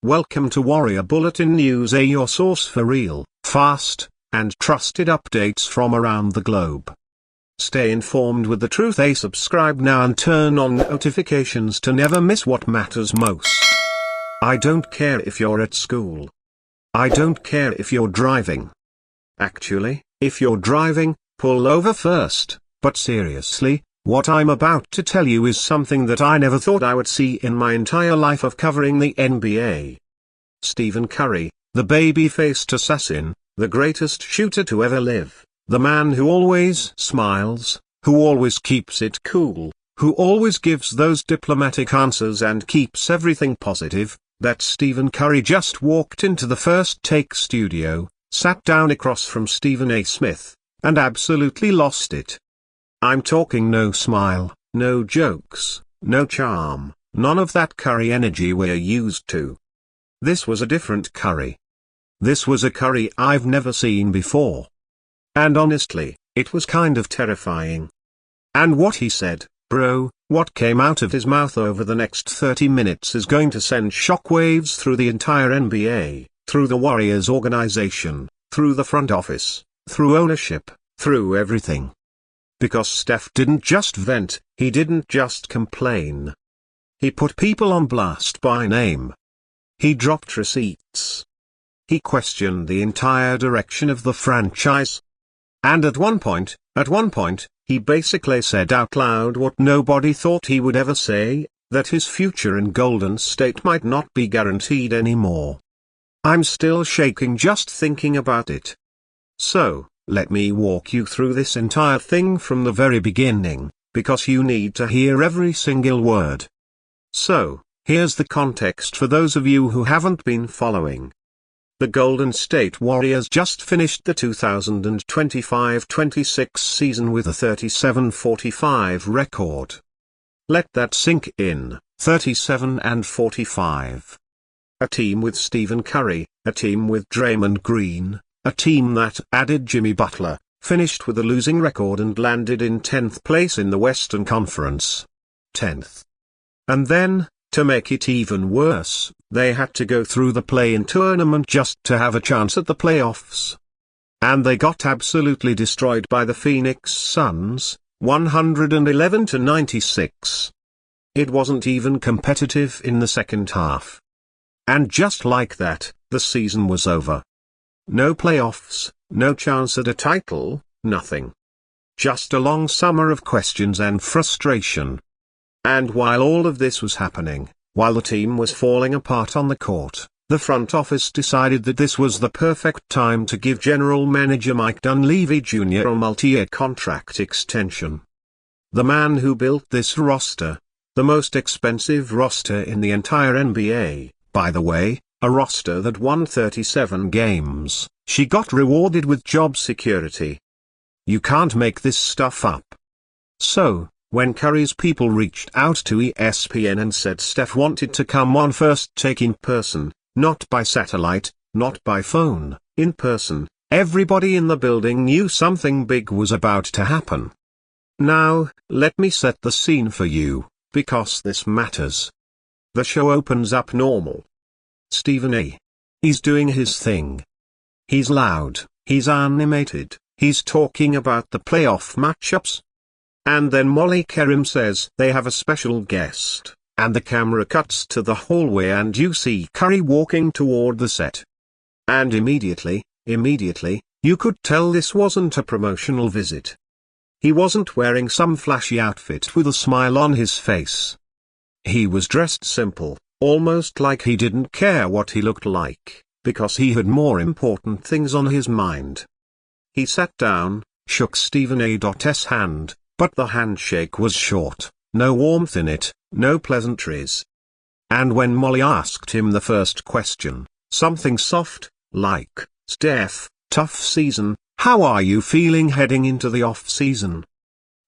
Welcome to Warrior Bulletin News, your source for real, fast, and trusted updates from around the globe. Stay informed with the truth. Subscribe now and turn on notifications to never miss what matters most. I don't care if you're at school. I don't care if you're driving. Actually, if you're driving, pull over first. But seriously, what I'm about to tell you is something that I never thought I would see in my entire life of covering the NBA. Stephen Curry, the baby-faced assassin, the greatest shooter to ever live, the man who always smiles, who always keeps it cool, who always gives those diplomatic answers and keeps everything positive, that Stephen Curry just walked into the First Take studio, sat down across from Stephen A. Smith, and absolutely lost it. I'm talking no smile, no jokes, no charm, none of that Curry energy we're used to. This was a different Curry. This was a Curry I've never seen before. And honestly, it was kind of terrifying. And what he said, bro, what came out of his mouth over the next 30 minutes is going to send shockwaves through the entire NBA, through the Warriors organization, through the front office, through ownership, through everything. Because Steph didn't just vent, he didn't just complain. He put people on blast by name. He dropped receipts. He questioned the entire direction of the franchise. And at one point, he basically said out loud what nobody thought he would ever say, that his future in Golden State might not be guaranteed anymore. I'm still shaking just thinking about it. So, let me walk you through this entire thing from the very beginning, because you need to hear every single word. So, here's the context for those of you who haven't been following. The Golden State Warriors just finished the 2025-26 season with a 37-45 record. Let that sink in, 37-45. A team with Stephen Curry, a team with Draymond Green, a team that added Jimmy Butler, finished with a losing record and landed in 10th place in the Western Conference. 10th. And then, to make it even worse, they had to go through the play-in tournament just to have a chance at the playoffs. And they got absolutely destroyed by the Phoenix Suns, 111-96. It wasn't even competitive in the second half. And just like that, the season was over. No playoffs, no chance at a title, nothing. Just a long summer of questions and frustration. And while all of this was happening, while the team was falling apart on the court, the front office decided that this was the perfect time to give General Manager Mike Dunleavy Jr. a multi-year contract extension. The man who built this roster, the most expensive roster in the entire NBA, by the way, a roster that won 37 games, she got rewarded with job security. You can't make this stuff up. So, when Curry's people reached out to ESPN and said Steph wanted to come on First Take in person, not by satellite, not by phone, in person, everybody in the building knew something big was about to happen. Now, let me set the scene for you, because this matters. The show opens up normal. Stephen A. He's doing his thing. He's loud, he's animated, he's talking about the playoff matchups. And then Molly Kerim says they have a special guest, and the camera cuts to the hallway and you see Curry walking toward the set. And immediately, you could tell this wasn't a promotional visit. He wasn't wearing some flashy outfit with a smile on his face. He was dressed simple. Almost like he didn't care what he looked like, because he had more important things on his mind. He sat down, shook Stephen A.'s hand, but the handshake was short, no warmth in it, no pleasantries. And when Molly asked him the first question, something soft, like, Steph, tough season, how are you feeling heading into the off-season?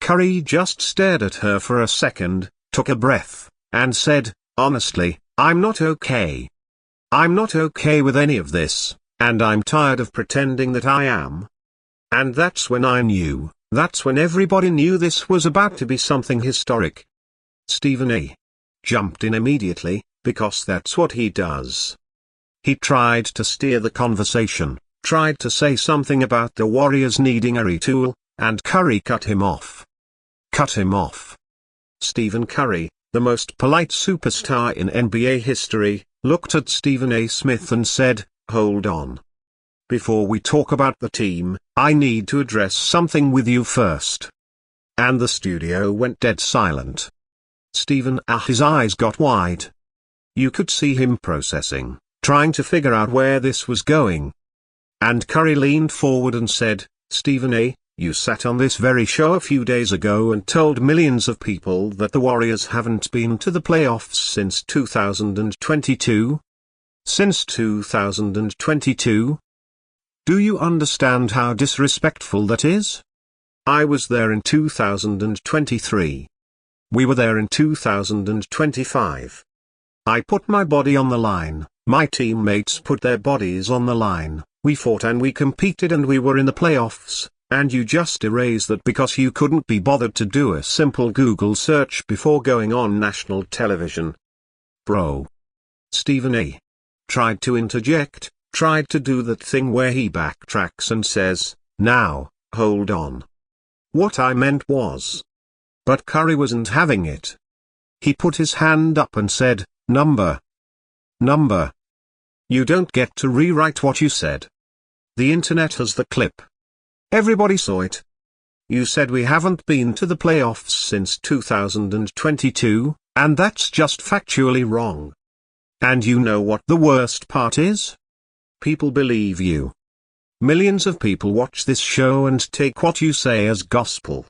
Curry just stared at her for a second, took a breath, and said, honestly, I'm not okay. I'm not okay with any of this, and I'm tired of pretending that I am. And that's when I knew, that's when everybody knew this was about to be something historic. Stephen A. jumped in immediately, because that's what he does. He tried to steer the conversation, tried to say something about the Warriors needing a retool, and Curry cut him off. Cut him off. Stephen Curry, the most polite superstar in NBA history, looked at Stephen A. Smith and said, "Hold on. Before we talk about the team, I need to address something with you first." And the studio went dead silent. Stephen A's eyes got wide. You could see him processing, trying to figure out where this was going. And Curry leaned forward and said, "Stephen A., you sat on this very show a few days ago and told millions of people that the Warriors haven't been to the playoffs since 2022. Since 2022? Do you understand how disrespectful that is? I was there in 2023. We were there in 2025. I put my body on the line, my teammates put their bodies on the line, we fought and we competed and we were in the playoffs, and you just erase that because you couldn't be bothered to do a simple Google search before going on national television. Bro." Stephen A. tried to interject, tried to do that thing where he backtracks and says, "Now, hold on. What I meant was..." But Curry wasn't having it. He put his hand up and said, Number. You don't get to rewrite what you said. The internet has the clip. Everybody saw it. You said we haven't been to the playoffs since 2022, and that's just factually wrong. And you know what the worst part is? People believe you. Millions of people watch this show and take what you say as gospel.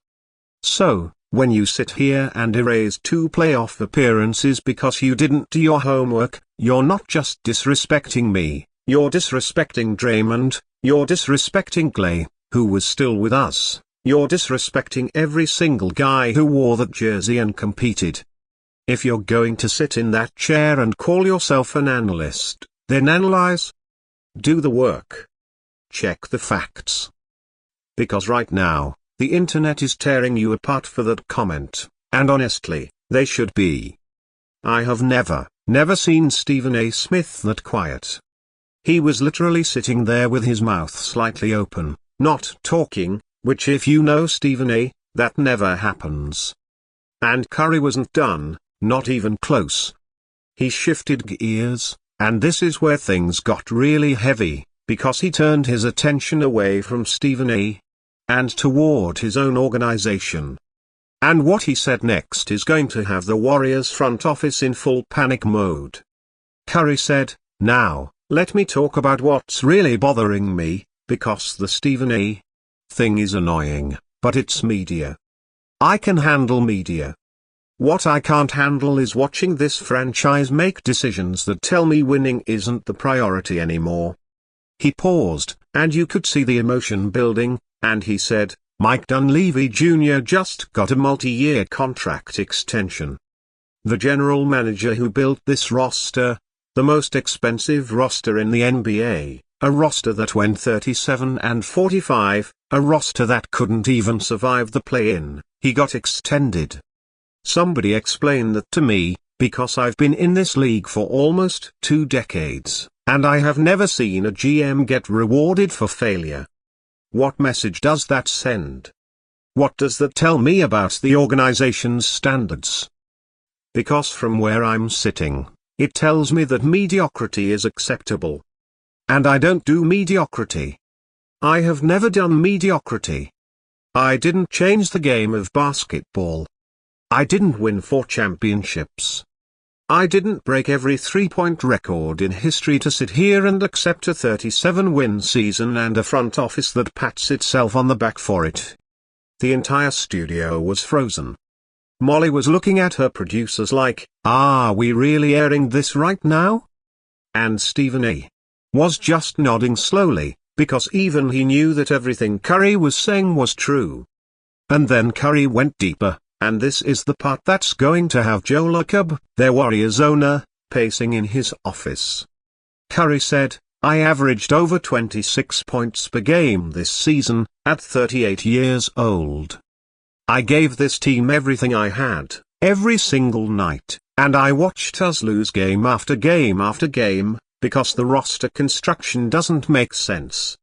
So, when you sit here and erase 2 playoff appearances because you didn't do your homework, you're not just disrespecting me, you're disrespecting Draymond, you're disrespecting Clay, who was still with us, you're disrespecting every single guy who wore that jersey and competed. If you're going to sit in that chair and call yourself an analyst, then analyze. Do the work. Check the facts. Because right now, the internet is tearing you apart for that comment, and honestly, they should be. I have never seen Stephen A. Smith that quiet. He was literally sitting there with his mouth slightly open, not talking, which if you know Stephen A., that never happens. And Curry wasn't done, not even close. He shifted gears, and this is where things got really heavy, because he turned his attention away from Stephen A. and toward his own organization. And what he said next is going to have the Warriors front office in full panic mode. Curry said, "Now, let me talk about what's really bothering me, because the Stephen A. thing is annoying, but it's media. I can handle media. What I can't handle is watching this franchise make decisions that tell me winning isn't the priority anymore." He paused, and you could see the emotion building, and he said, "Mike Dunleavy Jr. just got a multi-year contract extension. The general manager who built this roster, the most expensive roster in the NBA, a roster that went 37-45, a roster that couldn't even survive the play-in, he got extended. Somebody explain that to me, because I've been in this league for almost 2 decades, and I have never seen a GM get rewarded for failure. What message does that send? What does that tell me about the organization's standards? Because from where I'm sitting, it tells me that mediocrity is acceptable. And I don't do mediocrity. I have never done mediocrity. I didn't change the game of basketball. I didn't win 4 championships. I didn't break every 3-point record in history to sit here and accept a 37-win season and a front office that pats itself on the back for it." The entire studio was frozen. Molly was looking at her producers like, "Are we really airing this right now?" And Stephen A. was just nodding slowly, because even he knew that everything Curry was saying was true. And then Curry went deeper. And this is the part that's going to have Joe Lacob, their Warriors owner, pacing in his office. Curry said, "I averaged over 26 points per game this season, at 38 years old. I gave this team everything I had, every single night, and I watched us lose game after game after game, because the roster construction doesn't make sense.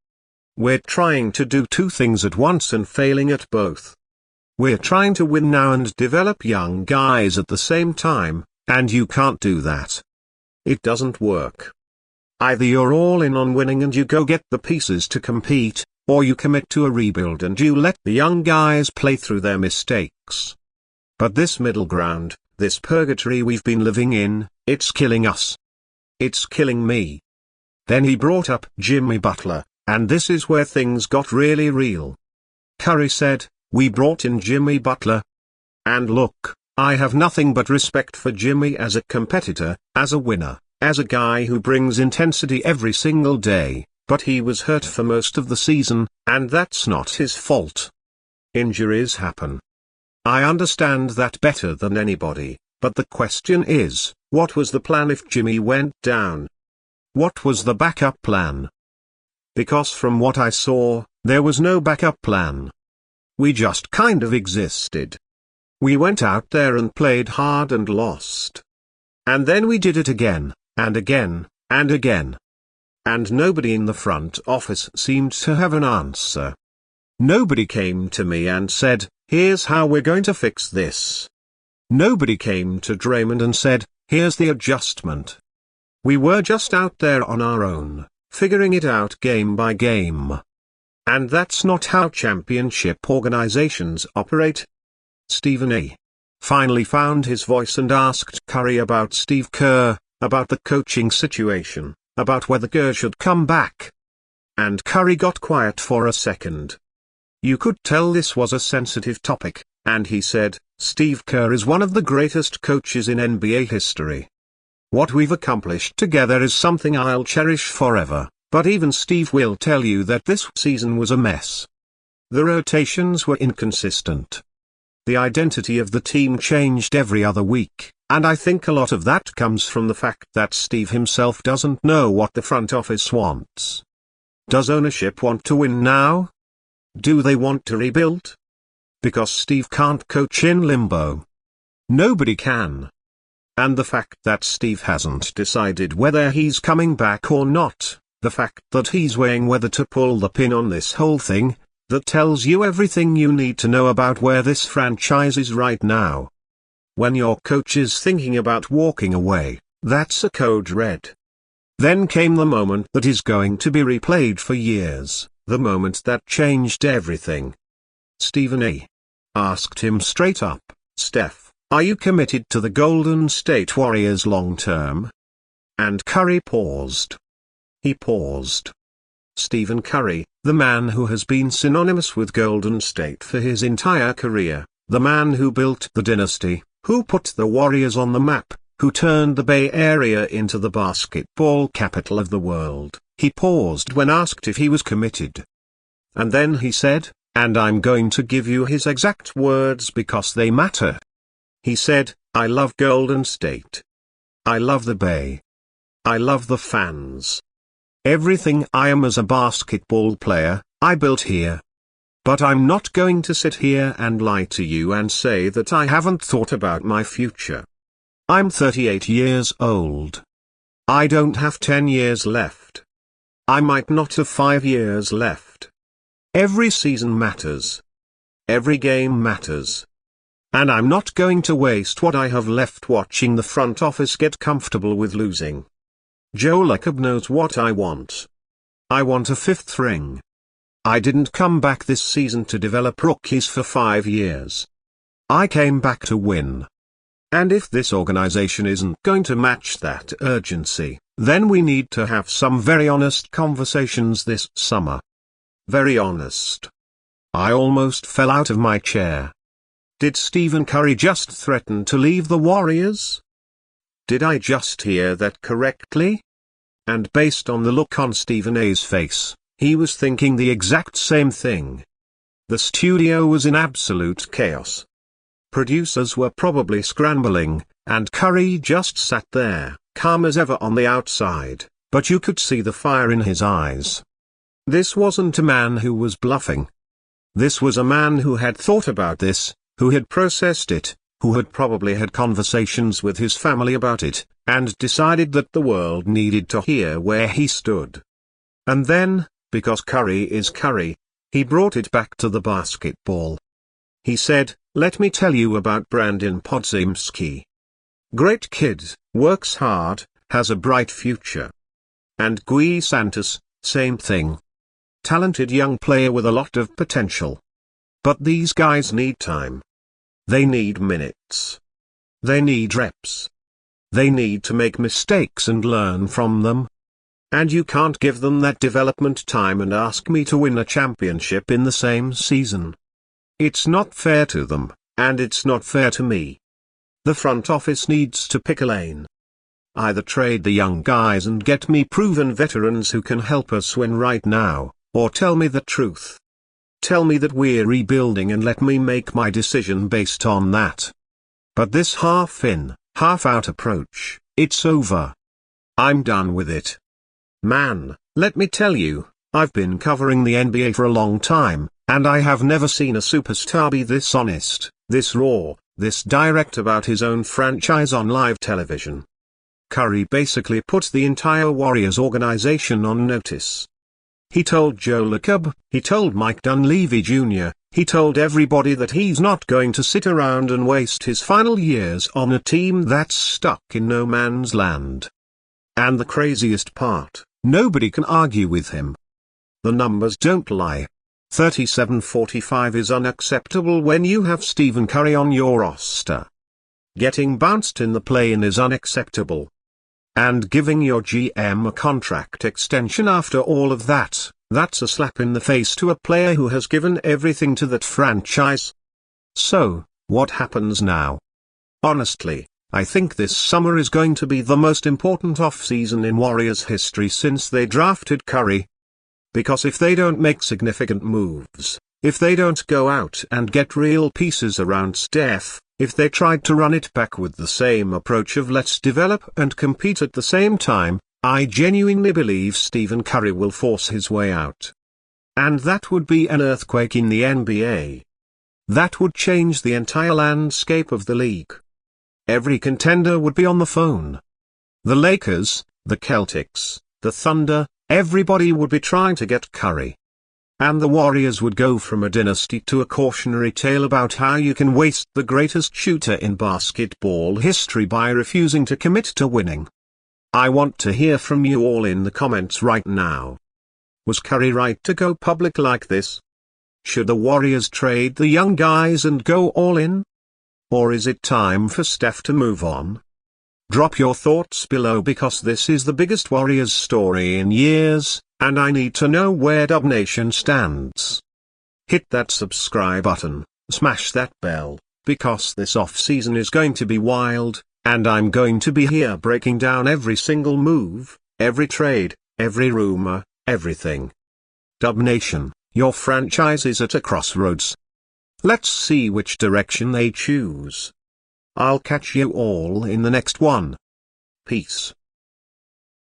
We're trying to do two things at once and failing at both. We're trying to win now and develop young guys at the same time, and you can't do that. It doesn't work. Either you're all in on winning and you go get the pieces to compete, or you commit to a rebuild and you let the young guys play through their mistakes. But this middle ground, this purgatory we've been living in, it's killing us. It's killing me. Then he brought up Jimmy Butler, and this is where things got really real. Curry said, "We brought in Jimmy Butler. And look, I have nothing but respect for Jimmy as a competitor, as a winner, as a guy who brings intensity every single day, but he was hurt for most of the season, and that's not his fault. Injuries happen. I understand that better than anybody, but the question is, what was the plan if Jimmy went down? What was the backup plan?" Because from what I saw, there was no backup plan. We just kind of existed. We went out there and played hard and lost. And then we did it again, and again, and again. And nobody in the front office seemed to have an answer. Nobody came to me and said, "Here's how we're going to fix this." Nobody came to Draymond and said, "Here's the adjustment." We were just out there on our own, figuring it out game by game. And that's not how championship organizations operate. Stephen A. finally found his voice and asked Curry about Steve Kerr, about the coaching situation, about whether Kerr should come back. And Curry got quiet for a second. You could tell this was a sensitive topic, and he said, "Steve Kerr is one of the greatest coaches in NBA history. What we've accomplished together is something I'll cherish forever, but even Steve will tell you that this season was a mess. The rotations were inconsistent. The identity of the team changed every other week, and I think a lot of that comes from the fact that Steve himself doesn't know what the front office wants. Does ownership want to win now? Do they want to rebuild? Because Steve can't coach in limbo. Nobody can. And the fact that Steve hasn't decided whether he's coming back or not, the fact that he's weighing whether to pull the pin on this whole thing, that tells you everything you need to know about where this franchise is right now. When your coach is thinking about walking away, that's a code red. Then came the moment that is going to be replayed for years, the moment that changed everything. Stephen A. asked him straight up, "Steph, are you committed to the Golden State Warriors long term?" And Curry paused. He paused. Stephen Curry, the man who has been synonymous with Golden State for his entire career, the man who built the dynasty, who put the Warriors on the map, who turned the Bay Area into the basketball capital of the world, he paused when asked if he was committed. And then he said, and I'm going to give you his exact words because they matter. He said, "I love Golden State. I love the Bay. I love the fans. Everything I am as a basketball player, I built here. But I'm not going to sit here and lie to you and say that I haven't thought about my future. I'm 38 years old. I don't have 10 years left. I might not have 5 years left. Every season matters. Every game matters. And I'm not going to waste what I have left watching the front office get comfortable with losing. Joe Lacob knows what I want. I want a 5th ring. I didn't come back this season to develop rookies for 5 years. I came back to win. And if this organization isn't going to match that urgency, then we need to have some very honest conversations this summer. Very honest." I almost fell out of my chair. Did Stephen Curry just threaten to leave the Warriors? Did I just hear that correctly? And based on the look on Stephen A's face, he was thinking the exact same thing. The studio was in absolute chaos. Producers were probably scrambling, and Curry just sat there, calm as ever on the outside, but you could see the fire in his eyes. This wasn't a man who was bluffing. This was a man who had thought about this, who had processed it, who had probably had conversations with his family about it, and decided that the world needed to hear where he stood. And then, because Curry is Curry, he brought it back to the basketball. He said, "Let me tell you about Brandon Podziemski. Great kid, works hard, has a bright future." And Gui Santos, same thing. Talented young player with a lot of potential. But these guys need time. They need minutes. They need reps. They need to make mistakes and learn from them. And you can't give them that development time and ask me to win a championship in the same season. It's not fair to them, and it's not fair to me. The front office needs to pick a lane. Either trade the young guys and get me proven veterans who can help us win right now, or tell me the truth. Tell me that we're rebuilding and let me make my decision based on that. But this half-in, half-out approach, it's over. I'm done with it. Man, let me tell you, I've been covering the NBA for a long time, and I have never seen a superstar be this honest, this raw, this direct about his own franchise on live television. Curry basically put the entire Warriors organization on notice. He told Joe Lacob, he told Mike Dunleavy Jr., he told everybody that he's not going to sit around and waste his final years on a team that's stuck in no man's land. And the craziest part, nobody can argue with him. The numbers don't lie. 37-45 is unacceptable when you have Stephen Curry on your roster. Getting bounced in the play-in is unacceptable. And giving your GM a contract extension after all of that, that's a slap in the face to a player who has given everything to that franchise. So, what happens now? Honestly, I think this summer is going to be the most important off-season in Warriors history since they drafted Curry. Because if they don't make significant moves, if they don't go out and get real pieces around Steph, if they tried to run it back with the same approach of let's develop and compete at the same time, I genuinely believe Stephen Curry will force his way out. And that would be an earthquake in the NBA. That would change the entire landscape of the league. Every contender would be on the phone. The Lakers, the Celtics, the Thunder, everybody would be trying to get Curry. And the Warriors would go from a dynasty to a cautionary tale about how you can waste the greatest shooter in basketball history by refusing to commit to winning. I want to hear from you all in the comments right now. Was Curry right to go public like this? Should the Warriors trade the young guys and go all in? Or is it time for Steph to move on? Drop your thoughts below because this is the biggest Warriors story in years, and I need to know where Dub Nation stands. Hit that subscribe button, smash that bell, because this off-season is going to be wild, and I'm going to be here breaking down every single move, every trade, every rumor, everything. Dub Nation, your franchise is at a crossroads. Let's see which direction they choose. I'll catch you all in the next one. Peace.